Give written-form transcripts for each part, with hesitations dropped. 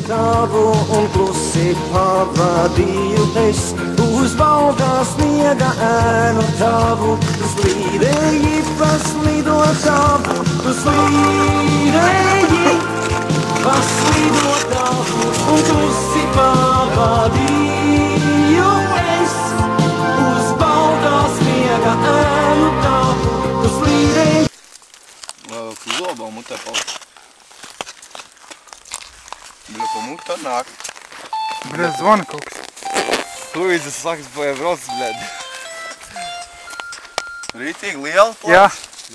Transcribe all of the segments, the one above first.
tavu un klusi pavadīju es uz baltā sniega ēnu tavu. Tu slīdēji pa slidotavu, tu slīdēji pa slidotavu un klusi pavadīju es uz baltā sniega ēnu tavu. Tu slīdēji. Zobā mutē palika. Bļa, pa mutā nāk. Bļa, zvana kaut kas. Luīdzes saks boja brods, bļad. Rītīgi liela plats. Jā.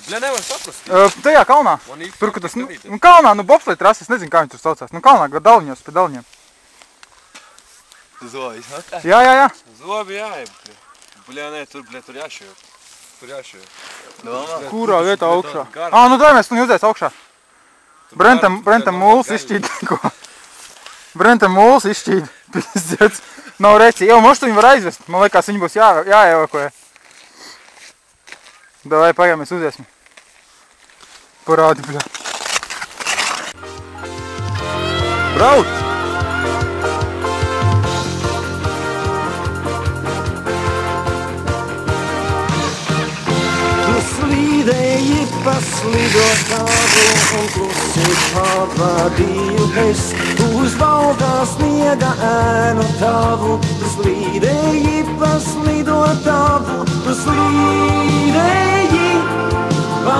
Bļa, nevar saprast. Tajā kalnā. Tur, kad tas, nu kalnā, nu bobsled trasi, es nezinu, kā viņi tur saucās. Nu kalnā, kad dalņos, pie dalņiem. Zobis, ne? Jā. Zobi jāieb. Bļa, nē, tur jāšajot. Tur jāšajot. Kurā vietā augšā? Nu tā mēs uzēs augšā. Brentam mūls izšķīt. Brentam mūls izšķīt. Pizdzēts. Nav reci. Jau moštu viņi var aizvest. Man liekas, viņi būs jāevakuē. Davai, pagājām, mēs uzēsim. Parādi, bļa. Brauc! Slīdēji pa slidotavu un klusi pavadīju es uz baltā sniega ēnu tavu. Tu slīdēji pa slidotavu, tu slīdēji pa